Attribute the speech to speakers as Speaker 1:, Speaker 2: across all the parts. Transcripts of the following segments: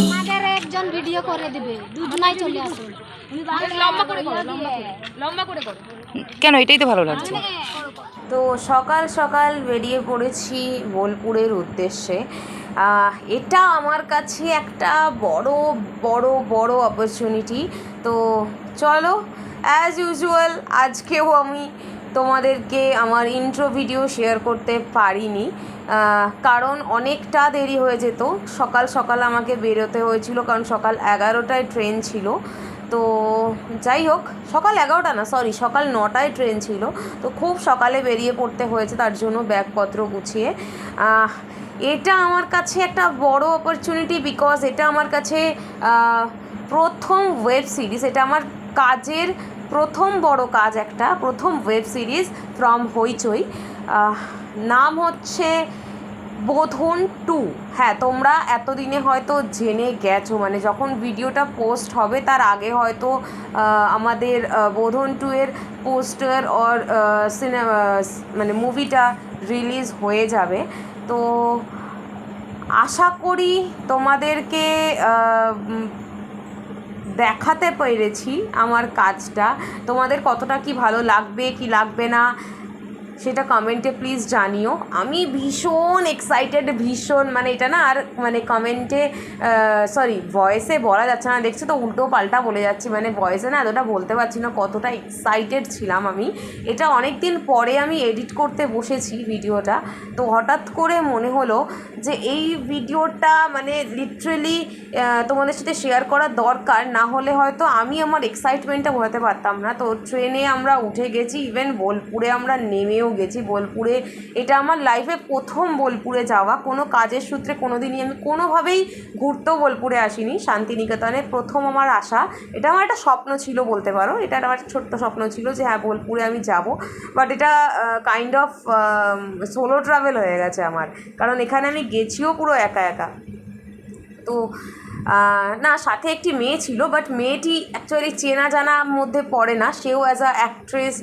Speaker 1: আমাদের একজন ভিডিও করে দিবে, দুজনাই চলে আসে। লম্বা করে করো।
Speaker 2: কেন, এটাই তো ভালো লাগছে।
Speaker 3: তো সকাল সকাল বেরিয়ে পড়েছি বোলপুরের উদ্দেশ্যে। এটা আমার কাছে একটা বড় বড় বড় অপরচুনিটি। তো চলো, অ্যাজ ইউজুয়াল আজকেও আমি তোমাদেরকে আমার ইন্ট্রো ভিডিও শেয়ার করতে পারিনি, কারণ অনেকটা দেরি হয়ে যেত। সকাল সকাল আমাকে বেরোতে হয়েছিল, কারণ সকাল 11টায় ট্রেন ছিল। তো যাই হোক, সকাল 11টা না, সরি, সকাল 9টায় ট্রেন ছিল। তো খুব সকালে বেরিয়ে পড়তে হয়েছে, তার জন্য ব্যাগপত্র গুছিয়ে। এটা আমার কাছে একটা বড় অপরচুনিটি, বিকজ এটা আমার কাছে প্রথম ওয়েব সিরিজ। এটা আমার কাজের প্রথম বড় কাজ, একটা প্রথম ওয়েব সিরিজ ফ্রম হইচই। নাম হচ্ছে বোধন 2। হ্যাঁ, তোমরা এতদিনে হয়তো জেনে গেছো, মানে যখন ভিডিওটা পোস্ট হবে তার আগে হয়তো আমাদের বোধন 2 এর পোস্টার অর সিনেমা মানে মুভিটা রিলিজ হয়ে যাবে। তো আশা করি তোমাদেরকে দেখাতে পেরেছি আমার কাজটা। তোমাদের কতটা কি ভালো লাগবে কি লাগবে না সেটা কমেন্টে প্লিজ জানিও। আমি ভীষণ এক্সাইটেড, ভীষণ, মানে এটা না আর মানে কমেন্টে সরি ভয়েসে বলা যাচ্ছে না, দেখছো তো উল্টো পাল্টা বলে যাচ্ছি, মানে ভয়েসে না এতটা বলতে পারছি না কতটা এক্সাইটেড ছিলাম আমি। এটা অনেক দিন পরে আমি এডিট করতে বসেছি ভিডিওটা। তো হঠাৎ করে মনে হলো যে এই ভিডিওটা মানে লিটারেলি তোমাদের সাথে শেয়ার করা দরকার, না হলে হয়তো আমি আমার এক্সাইটমেন্টটা বোঝাতে পারতাম না। তো ট্রেনে আমরা উঠে গেছি, ইভেন বোলপুরে আমরা নেমেও গেছি। বোলপুরে এটা আমার লাইফে প্রথম বোলপুরে যাওয়া, কোনো কাজের সূত্রে কোনো দিনই আমি কোনোভাবেই ঘুরতেও বোলপুরে আসিনি। শান্তিনিকেতনে প্রথম আমার আসা। এটা আমার একটা স্বপ্ন ছিল বলতে পারো, এটা আমার ছোট্ট স্বপ্ন ছিল যে হ্যাঁ বোলপুরে আমি যাব। বাট এটা কাইন্ড অফ সোলো ট্রাভেল হয়ে গেছে আমার, কারণ এখানে আমি গেছিও পুরো একা একা। তো না, সাথে একটি মেয়ে ছিল, বাট মেয়েটি অ্যাকচুয়ালি চেনা জানার মধ্যে পড়ে না। সেও অ্যাজ আ অ্যাক্ট্রেস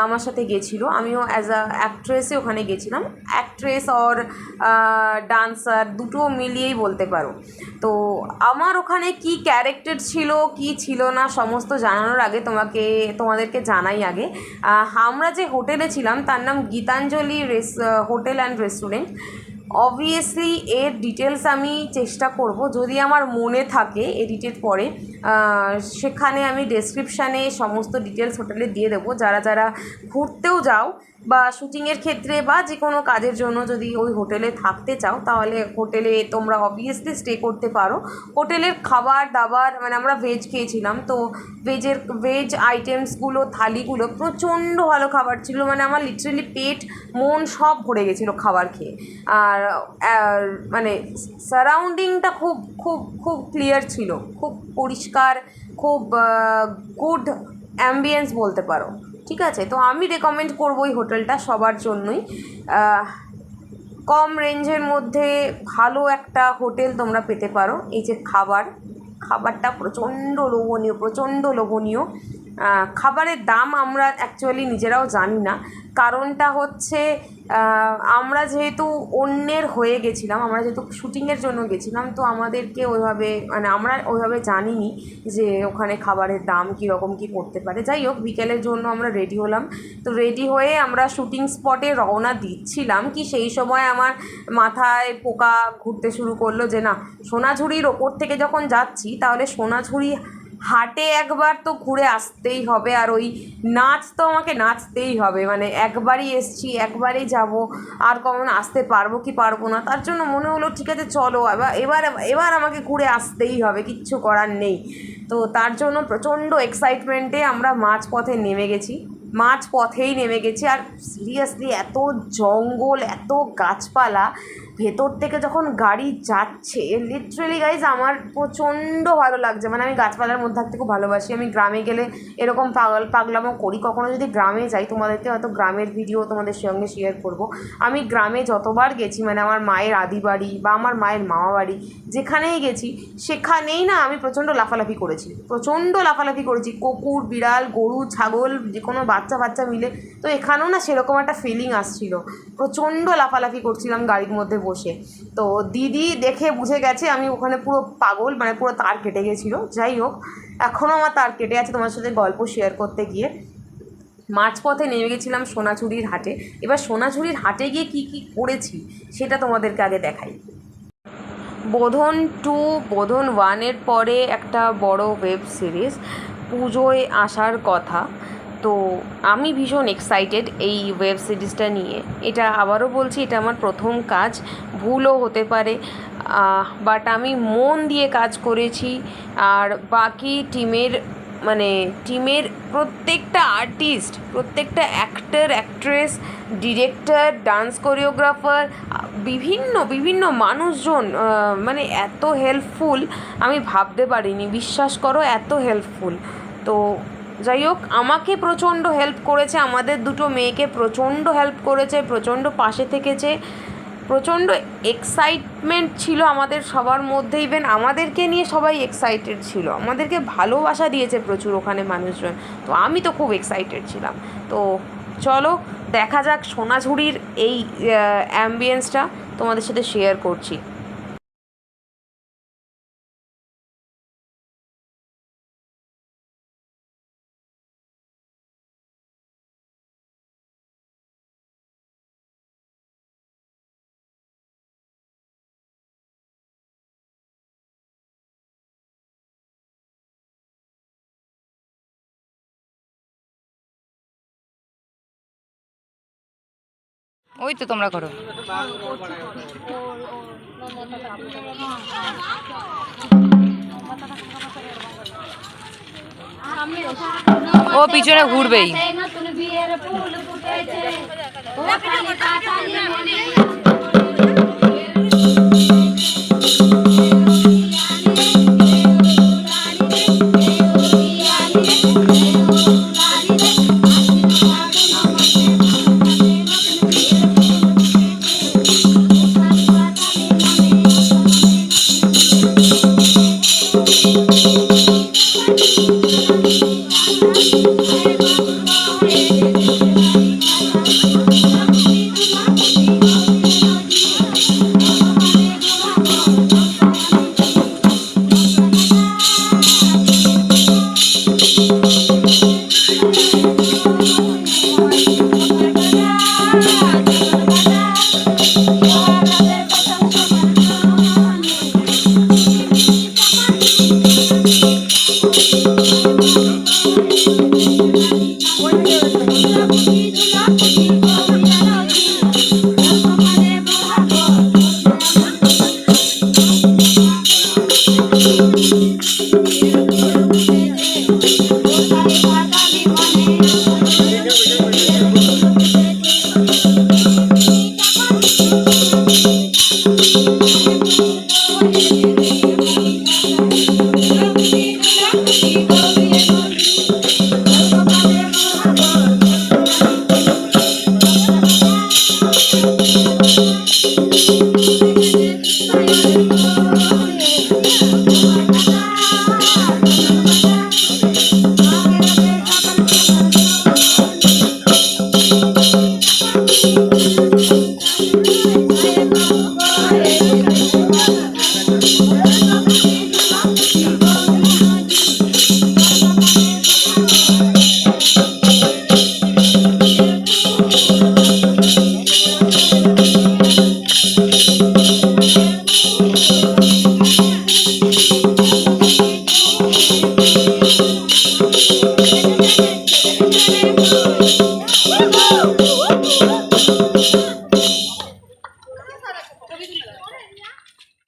Speaker 3: আমার সাথে গেছিলো, আমিও অ্যাজ আ অ্যাক্ট্রেসই ওখানে গেছিলাম। অ্যাক্ট্রেস অর ডান্সার দুটো মিলিয়েই বলতে পারো। তো আমার ওখানে কি ক্যারেক্টার ছিল কি ছিল না সমস্ত জানানোর আগে তোমাদেরকে জানাই আগে। আমরা যে হোটেলে ছিলাম তার নাম Gitanjali hotel and restaurant. Obviously এর ডিটেলস আমি চেষ্টা করব, যদি আমার মনে থাকে এডিটেড পরে সেখানে আমি ডেসক্রিপশানে সমস্ত ডিটেলস হোটেলে দিয়ে দেবো। যারা যারা ঘুরতেও যাও বা শ্যুটিংয়ের ক্ষেত্রে বা যে কোনো কাজের জন্য যদি ওই হোটেলে থাকতে চাও, তাহলে হোটেলে তোমরা অবভিয়াসলি স্টে করতে পারো। হোটেলের খাবার দাবার, মানে আমরা ভেজ খেয়েছিলাম, তো ভেজ আইটেমসগুলো, থালিগুলো প্রচণ্ড ভালো খাবার ছিল। মানে আমার লিটারেলি পেট মন সব ভরে গেছিলো খাবার খেয়ে। আর মানে সারাউন্ডিংটা খুব খুব খুব ক্লিয়ার ছিল, খুব পরিষ্কার, খুব গুড অ্যাম্বিয়েন্স বলতে পারো। ঠিক আছে, তো আমি রেকমেন্ড করবো এই হোটেলটা সবার জন্যই। কম রেঞ্জের মধ্যে ভালো একটা হোটেল তোমরা পেতে পারো। এই যে খাবারটা প্রচণ্ড লোভনীয়, প্রচণ্ড লোভনীয়। খাবারের দাম আমরা অ্যাকচুয়ালি নিজেরাও জানি না, কারণটা হচ্ছে আমরা যেহেতু অন্যের হয়ে গেছিলাম, আমরা যেহেতু শ্যুটিংয়ের জন্য গেছিলাম, তো আমাদেরকে ওইভাবে মানে আমরা ওইভাবে জানিনি যে ওখানে খাবারের দাম কীরকম কী করতে পারে। যাই হোক, বিকেলের জন্য আমরা রেডি হলাম। তো রেডি হয়ে আমরা শ্যুটিং স্পটে রওনা দিচ্ছিলাম, কি সেই সময় আমার মাথায় পোকা ঘুরতে শুরু করলো যে না, সোনাঝুরির ওপর থেকে যখন যাচ্ছি তাহলে সোনাঝুরি হাটে একবার তো ঘুরে আসতেই হবে, আর ওই নাচ তো আমাকে নাচতেই হবে। মানে একবারই এসছি, একবারই যাব, আর কখন আসতে পারবো কি পারবো না। তার জন্য মনে হলো ঠিক আছে চলো, এবার আমাকে ঘুরে আসতেই হবে, কিচ্ছু করার নেই। তো তার জন্য প্রচণ্ড এক্সাইটমেন্টে আমরা মাঝপথেই নেমে গেছি। আর সিরিয়াসলি এত জঙ্গল, এত গাছপালা, ভেতর থেকে যখন গাড়ি যাচ্ছে লিটারেলি গাইজ আমার প্রচণ্ড ভালো লাগছে। মানে আমি গাছপালার মধ্যে থাকতে খুব ভালোবাসি। আমি গ্রামে গেলে এরকম পাগলামো করি। কখনো যদি গ্রামে যাই, তোমাদেরকে হয়তো গ্রামের ভিডিও তোমাদের সঙ্গে শেয়ার করব। আমি গ্রামে যতবার গেছি, মানে আমার মায়ের আদি বাড়ি বা আমার মায়ের মামা বাড়ি, যেখানেই গেছি সেখানেই না আমি প্রচণ্ড লাফালাফি করেছি। কুকুর, বিড়াল, গরু, ছাগল, যে কোনো বাচ্চা মিলে। তো এখানেও না সেরকম একটা ফিলিং আসছিল, প্রচণ্ড লাফালাফি করছিলাম গাড়ির মধ্যে বসে। তো দিদি দেখে বুঝে গেছে আমি ওখানে পুরো পাগল, মানে পুরো তার কেটে গেছিলো। যাই হোক, এখনও আমার তার কেটে আছে তোমার সাথে গল্প শেয়ার করতে গিয়ে। মাঝপথে নেমে গেছিলাম সোনাঝুরির হাটে। এবার সোনাঝুরির হাটে গিয়ে কি কি করেছি সেটা তোমাদেরকে আগে দেখাই। বোধন 2, বোধন 1-এর পরে একটা বড় ওয়েব সিরিজ পুজোয় আসার কথা। তো আমি ভীষণ এক্সাইটেড এই ওয়েব সিরিজটা নিয়ে। এটা আবারও বলছি, এটা আমার প্রথম কাজ, ভুলও হতে পারে, বাট আমি মন দিয়ে কাজ করেছি। আর বাকি টিমের প্রত্যেকটা আর্টিস্ট, প্রত্যেকটা actor, actress, director, dance choreographer, বিভিন্ন মানুষজন, মানে এত হেল্পফুল আমি ভাবতে পারিনি, বিশ্বাস করো এত হেল্পফুল। তো যাই হোক, আমাকে প্রচণ্ড হেল্প করেছে, আমাদের দুটো মেয়েকে প্রচণ্ড হেল্প করেছে, প্রচণ্ড পাশে থেকেছে, প্রচণ্ড এক্সাইটমেন্ট ছিল আমাদের সবার মধ্যে। ইভেন আমাদেরকে নিয়ে সবাই এক্সাইটেড ছিল, আমাদেরকে ভালোবাসা দিয়েছে প্রচুর ওখানে মানুষজন। তো আমি তো খুব এক্সাইটেড ছিলাম। তো চলো দেখা যাক সোনাঝুরির এই অ্যাম্বিয়েন্সটা তোমাদের সাথে শেয়ার করছি।
Speaker 2: ওই তো তোমরা করো। ও পিছনে ঘুরবেই।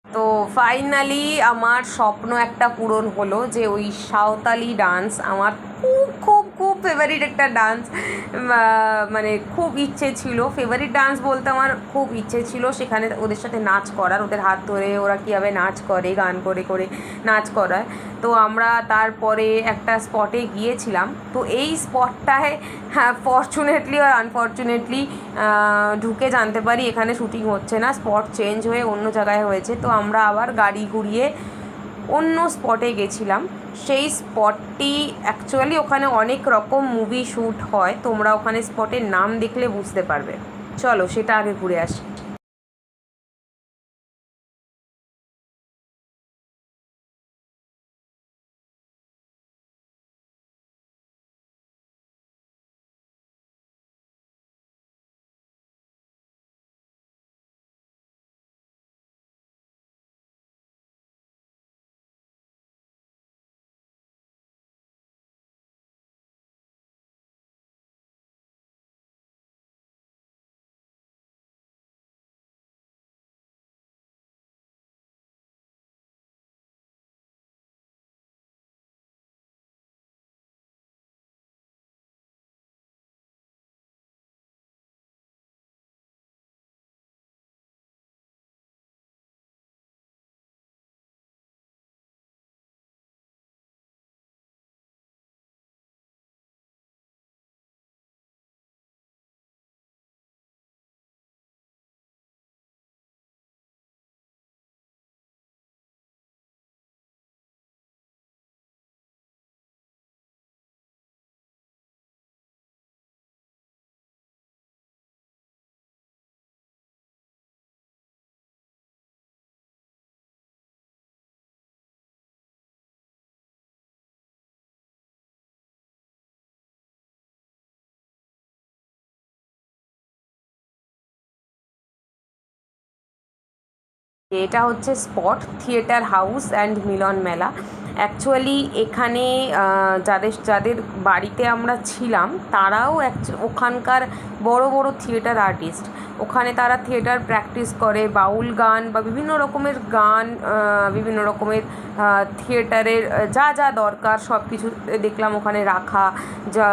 Speaker 2: তো ফাইনালি আমার স্বপ্ন একটা পূরণ হলো যে ওই সাঁওতালি ডান্স আমার খুব খুব খুব ফেভারিট একটা ডান্স, মানে খুব ইচ্ছে ছিল, ফেভারিট ডান্স বলতে আমার খুব ইচ্ছে ছিল সেখানে ওদের সাথে নাচ করার, ওদের হাত ধরে ওরা কীভাবে নাচ করে, গান করে করে নাচ করায়। তো আমরা তারপরে একটা স্পটে গিয়েছিলাম। তো এই স্পটটায় ফরচুনেটলি আর আনফর্চুনেটলি ঢুকে জানতে পারি এখানে শুটিং হচ্ছে না, স্পট চেঞ্জ হয়ে অন্য জায়গায় হয়েছে। তো আমরা আবার গাড়ি ঘুরিয়ে অন্য স্পটে গেছিলাম। সেই স্পটটি অ্যাকচুয়ালি ওখানে অনেক রকম মুভি শ্যুট হয়, তোমরা ওখানে স্পটের নাম দেখলে বুঝতে পারবে। চলো সেটা আগে ঘুরে আসি।
Speaker 3: এটা হচ্ছে স্পট থিয়েটার হাউস অ্যান্ড মিলন মেলা। অ্যাকচুয়ালি এখানে যাদের যাদের বাড়িতে আমরা ছিলাম তারাও ওখানকার বড় বড় থিয়েটার আর্টিস্ট। ওখানে তারা থিয়েটার প্র্যাকটিস করে, বাউল গান বা বিভিন্ন রকমের গান, বিভিন্ন রকমের থিয়েটারের যা যা দরকার সব কিছু দেখলাম ওখানে রাখা। যা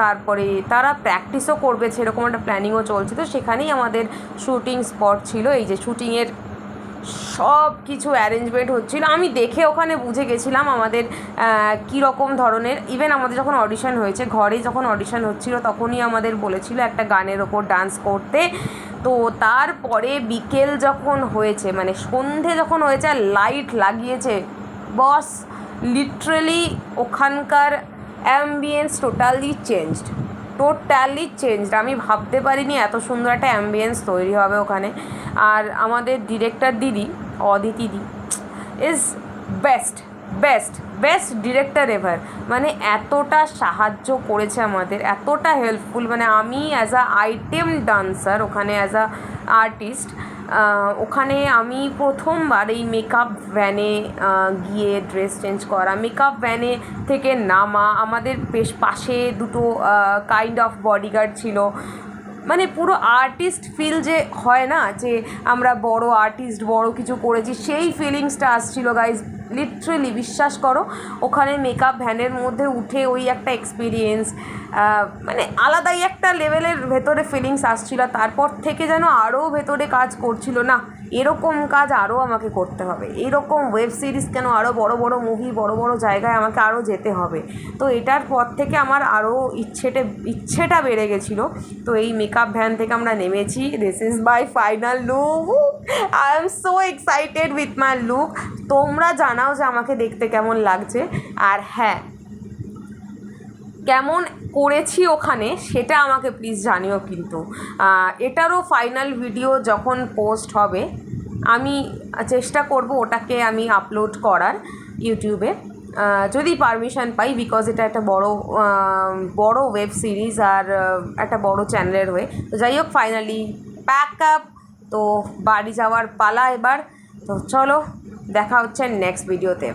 Speaker 3: তারপরে তারা প্র্যাকটিসও করবে সেরকম একটা প্ল্যানিংও চলছে। তো সেখানেই আমাদের শ্যুটিং স্পট ছিল। এই যে শ্যুটিংয়ের সব কিছু অ্যারেঞ্জমেন্ট হচ্ছিলো, আমি দেখে ওখানে বুঝে গেছিলাম আমাদের কীরকম ধরনের। ইভেন আমাদের যখন অডিশন হয়েছে, ঘরে যখন অডিশন হচ্ছিলো তখনই আমাদের বলেছিল একটা গানের ওপর ডান্স করতে। তো তারপরে বিকেল যখন হয়েছে, মানে সন্ধে যখন হয়েছে আর লাইট লাগিয়েছে, বস লিটারেলি ওখানকার অ্যাম্বিয়েন্স টোটালি চেঞ্জড। আমি ভাবতে পারিনি এত সুন্দর একটা অ্যাম্বিয়েন্স তৈরি হবে ওখানে। আর আমাদের ডিরেক্টর দিদি অদিতি দি ইজ বেস্ট ডিরেক্টর এভার। মানে এতটা সাহায্য করেছে আমাদের, এতটা হেল্পফুল। মানে আমি অ্যাজ আ আইটেম ডান্সার ওখানে, অ্যাজ আ আর্টিস্ট ওখানে আমি প্রথমবার এই মেকআপ ভ্যানে গিয়ে ড্রেস চেঞ্জ করা, মেকআপ ভ্যানে থেকে নামা, আমাদের পাশে দুটো কাইন্ড অফ বডিগার্ড ছিল। মানে পুরো আর্টিস্ট ফিল যে হয় না, যে আমরা বড় আর্টিস্ট, বড় কিছু করেছি, সেই ফিলিংসটা আসছিল গাইজ। লিটারেলি বিশ্বাস করো, ওখানে মেকআপ ভ্যানের মধ্যে উঠে ওই একটা এক্সপিরিয়েন্স, মানে আলাদাই একটা লেভেলের ভেতরে ফিলিংস আসছিল। তারপর থেকে যেন আরও ভেতরে কাজ করছিল, না এরকম কাজ আরও আমাকে করতে হবে, এরকম ওয়েব সিরিজ কেন, আরও বড় বড় মুভি, বড় বড় জায়গায় আমাকে আরও যেতে হবে। তো এটার পর থেকে আমার আরও ইচ্ছেটা বেড়ে গেছিলো। তো এই মেকআপ ভ্যান থেকে আমরা নেমেছি। This is my final look. I am so excited with my look. তোমরা জানাও যে আমাকে দেখতে কেমন লাগছে, আর হ্যাঁ কেমন করেছি ওখানে সেটা আমাকে প্লিজ জানিও। কিন্তু এটারও ফাইনাল ভিডিও যখন পোস্ট হবে আমি চেষ্টা করব ওটাকে আমি আপলোড করার ইউটিউবে, যদি পারমিশন পাই, বিকজ এটা একটা বড় ওয়েব সিরিজ আর একটা বড় চ্যানেলের হয়ে। তো যাই হোক, ফাইনালি প্যাক আপ, তো বাড়ি যাওয়ার পালা এবার। তো চলো, দেখা হচ্ছে নেক্সট ভিডিওতে।